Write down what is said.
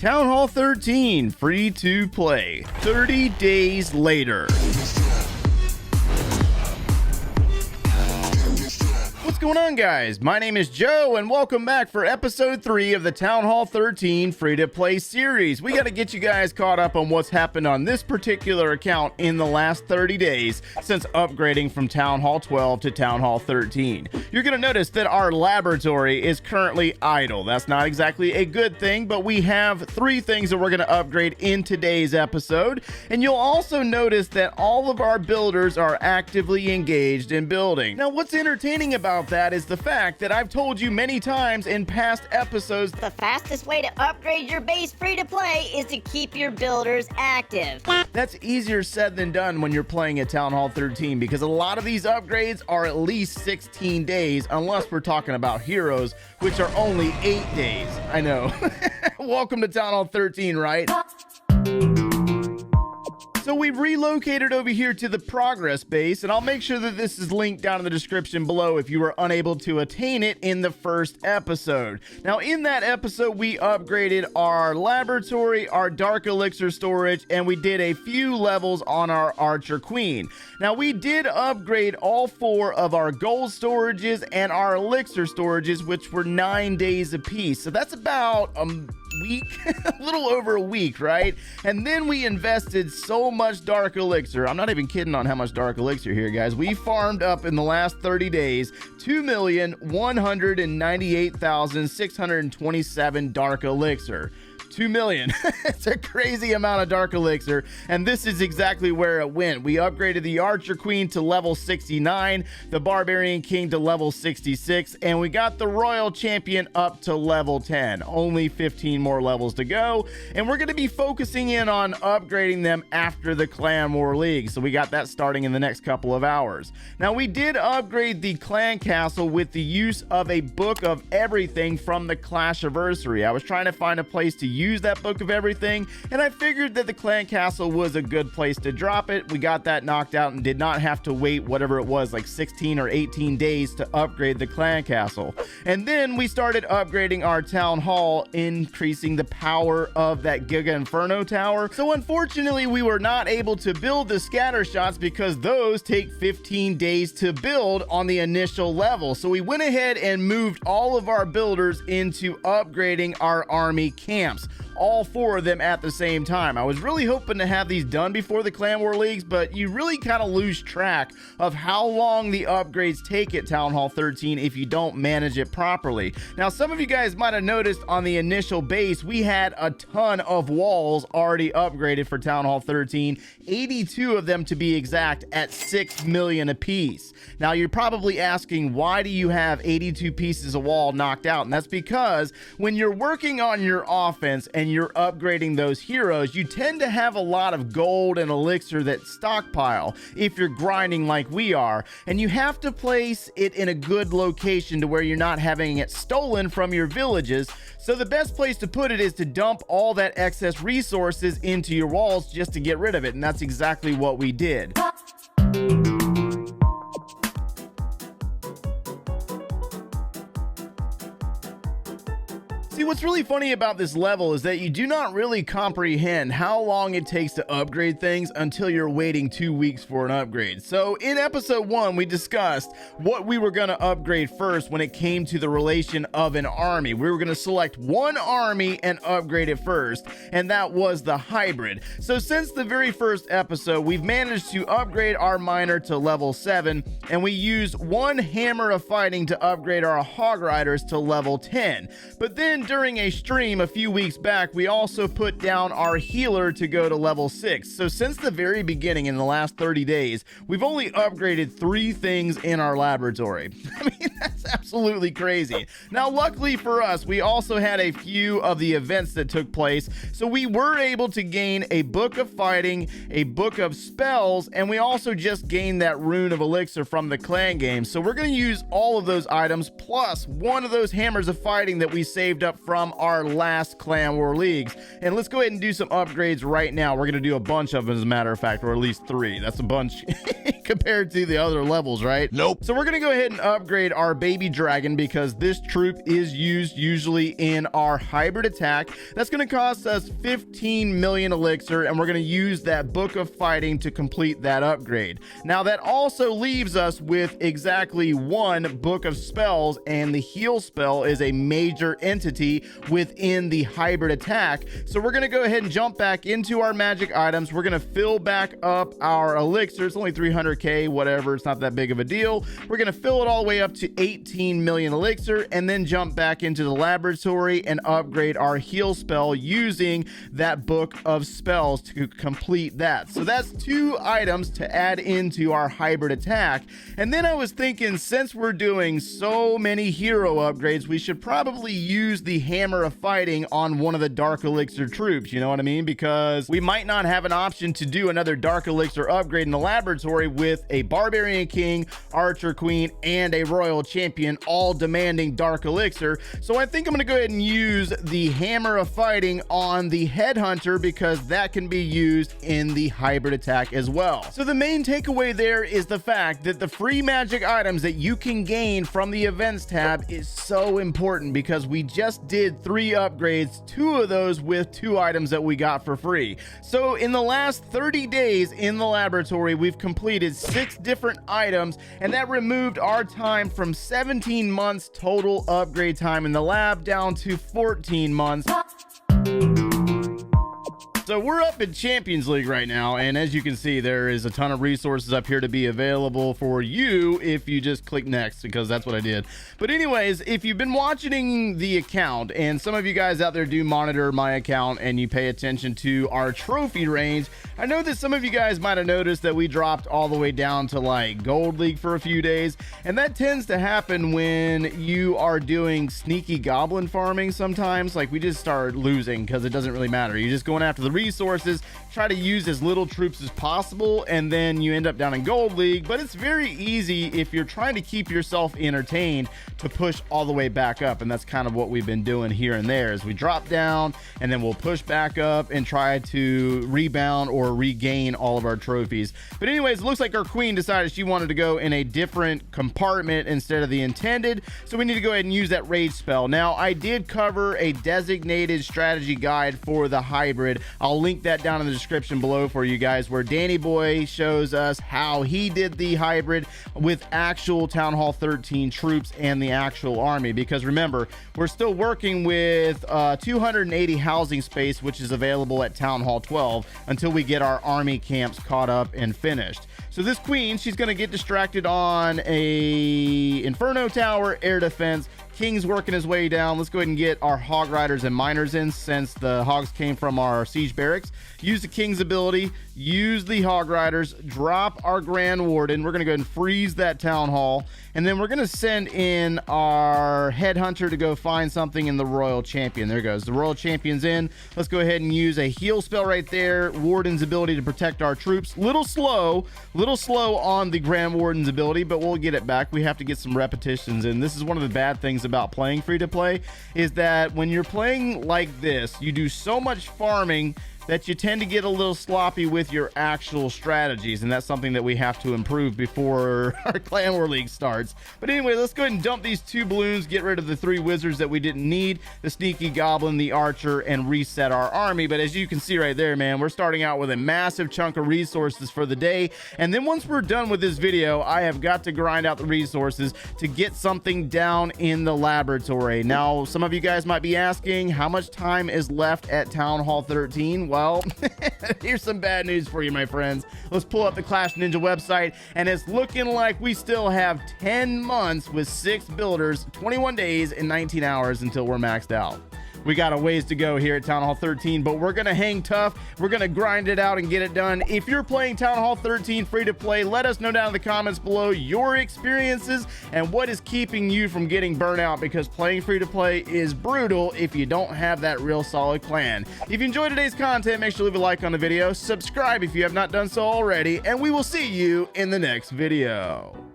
Town Hall 13, free to play, 30 days later. What's going on, guys? My name is Joe, and welcome back for episode 3 of the Town Hall 13 free-to-play series. We got to get you guys caught up on what's happened on this particular account in the last 30 days since upgrading from Town Hall 12 to Town Hall 13. You're going to notice that our laboratory is currently idle. That's not exactly a good thing, but we have 3 things that we're going to upgrade in today's episode. And you'll also notice that all of our builders are actively engaged in building. Now, what's entertaining about that is the fact that I've told you many times in past episodes, the fastest way to upgrade your base free to play is to keep your builders active. That's easier said than done when you're playing at Town Hall 13, because a lot of these upgrades are at least 16 days, unless we're talking about heroes, which are only 8 days. I know. Welcome to Town Hall 13, right? So we've relocated over here to the progress base, and I'll make sure that this is linked down in the description below if you were unable to attain it in the first episode. Now, in that episode, we upgraded our laboratory, our dark elixir storage, and we did a few levels on our archer queen. Now, we did upgrade all 4 of our gold storages and our elixir storages, which were 9 days apiece. So that's about week, a little over a week, right? And then we invested so much dark elixir. I'm not even kidding on how much dark elixir here, guys. We farmed up in the last 30 days 2,198,627 dark elixir. 2 million. It's a crazy amount of dark elixir, and this is exactly where it went. We upgraded the archer queen to level 69, the barbarian king to level 66, and we got the royal champion up to level 10. Only 15 more levels to go, and we're going to be focusing in on upgrading them after the clan war league. So we got that starting in the next couple of hours. Now, we did upgrade the clan castle with the use of a book of everything from the Clashiversary. I was trying to find a place to use that book of everything, and I figured that the clan castle was a good place to drop it. We got that knocked out and did not have to wait whatever it was, like 16 or 18 days to upgrade the clan castle. And then we started upgrading our town hall, increasing the power of that Giga Inferno tower. So unfortunately, we were not able to build the scatter shots because those take 15 days to build on the initial level. So we went ahead and moved all of our builders into upgrading our army camps, all 4 of them at the same time. I was really hoping to have these done before the clan war leagues, but you really kind of lose track of how long the upgrades take at Town Hall 13 if you don't manage it properly. Now, some of you guys might have noticed on the initial base, we had a ton of walls already upgraded for Town Hall 13, 82 of them to be exact, at 6 million apiece. Now, you're probably asking, why do you have 82 pieces of wall knocked out? And that's because when you're working on your offense and you're upgrading those heroes, you tend to have a lot of gold and elixir that stockpile if you're grinding like we are, and you have to place it in a good location to where you're not having it stolen from your villages. So the best place to put it is to dump all that excess resources into your walls just to get rid of it, and that's exactly what we did. See, what's really funny about this level is that you do not really comprehend how long it takes to upgrade things until you're waiting 2 weeks for an upgrade. So in episode 1, we discussed what we were going to upgrade first when it came to the relation of an army. We were going to select one army and upgrade it first, and that was the hybrid. So since the very first episode, we've managed to upgrade our miner to level 7, and we used one hammer of fighting to upgrade our hog riders to level 10. But then during a stream a few weeks back, we also put down our healer to go to level 6. So since the very beginning, in the last 30 days, we've only upgraded 3 things in our laboratory. I mean, that's absolutely crazy. Now, luckily for us, we also had a few of the events that took place, so we were able to gain a book of fighting, a book of spells, and we also just gained that rune of elixir from the clan game. So we're going to use all of those items plus one of those hammers of fighting that we saved up from our last clan war leagues. And let's go ahead and do some upgrades right now. We're going to do a bunch of them, as a matter of fact, or at least 3. That's a bunch compared to the other levels, right? Nope. So we're going to go ahead and upgrade our base baby dragon because this troop is used usually in our hybrid attack. That's going to cost us 15 million elixir, and we're going to use that book of fighting to complete that upgrade. Now that also leaves us with exactly one book of spells, and the heal spell is a major entity within the hybrid attack. So we're going to go ahead and jump back into our magic items. We're going to fill back up our elixir. It's only 300k, whatever. It's not that big of a deal. We're going to fill it all the way up to 18 million elixir, and then jump back into the laboratory and upgrade our heal spell using that book of spells to complete that. So that's 2 items to add into our hybrid attack. And then I was thinking, since we're doing so many hero upgrades, we should probably use the hammer of fighting on one of the dark elixir troops, you know what I mean? Because we might not have an option to do another dark elixir upgrade in the laboratory with a barbarian king, archer queen, and a royal champion all demanding dark elixir. So I think I'm going to go ahead and use the hammer of fighting on the headhunter because that can be used in the hybrid attack as well. So the main takeaway there is the fact that the free magic items that you can gain from the events tab is so important because we just did 3 upgrades, 2 of those with 2 items that we got for free. So in the last 30 days in the laboratory, we've completed 6 different items, and that removed our time from 17 months total upgrade time in the lab down to 14 months. So we're up in Champions League right now, and as you can see, there is a ton of resources up here to be available for you if you just click next, because that's what I did. But anyways, if you've been watching the account, and some of you guys out there do monitor my account and you pay attention to our trophy range, I know that some of you guys might have noticed that we dropped all the way down to like Gold League for a few days, and that tends to happen when you are doing sneaky goblin farming sometimes. Like, we just start losing because it doesn't really matter. You're just going after the resources, try to use as little troops as possible, and then you end up down in Gold League. But it's very easy if you're trying to keep yourself entertained to push all the way back up, and that's kind of what we've been doing here and there. As we drop down and then we'll push back up and try to rebound or regain all of our trophies. But anyways, it looks like our queen decided she wanted to go in a different compartment instead of the intended, so we need to go ahead and use that rage spell. Now, I did cover a designated strategy guide for the hybrid. I'll link that down in the description below for you guys, where Danny Boy shows us how he did the hybrid with actual Town Hall 13 troops and the actual army. Because remember, we're still working with 280 housing space, which is available at Town Hall 12 until we get our army camps caught up and finished. So this queen, she's going to get distracted on a Inferno Tower, air defense. King's working his way down. Let's go ahead and get our hog riders and miners in, since the hogs came from our siege barracks. Use the king's ability, use the hog riders, drop our grand warden. We're going to go ahead and freeze that town hall, and then we're going to send in our headhunter to go find something in the royal champion. There goes the royal champion's in. Let's go ahead and use a heal spell right there. Warden's ability to protect our troops. Little slow on the grand warden's ability, but we'll get it back. We have to get some repetitions in. This is one of the bad things about playing free to play, is that when you're playing like this, you do so much farming that you tend to get a little sloppy with your actual strategies, and that's something that we have to improve before our Clan War League starts. But anyway, let's go ahead and dump these 2 balloons, get rid of the 3 wizards that we didn't need, the sneaky goblin, the archer, and reset our army. But as you can see right there, man, we're starting out with a massive chunk of resources for the day, and then once we're done with this video, I have got to grind out the resources to get something down in the laboratory. Now, some of you guys might be asking, how much time is left at Town Hall 13? Well, here's some bad news for you, my friends. Let's pull up the Clash Ninja website, and it's looking like we still have 10 months with 6 builders, 21 days and 19 hours until we're maxed out. We got a ways to go here at Town Hall 13, but we're going to hang tough. We're going to grind it out and get it done. If you're playing Town Hall 13 free to play, let us know down in the comments below your experiences and what is keeping you from getting burnt out, because playing free to play is brutal if you don't have that real solid clan. If you enjoyed today's content, make sure to leave a like on the video, subscribe if you have not done so already, and we will see you in the next video.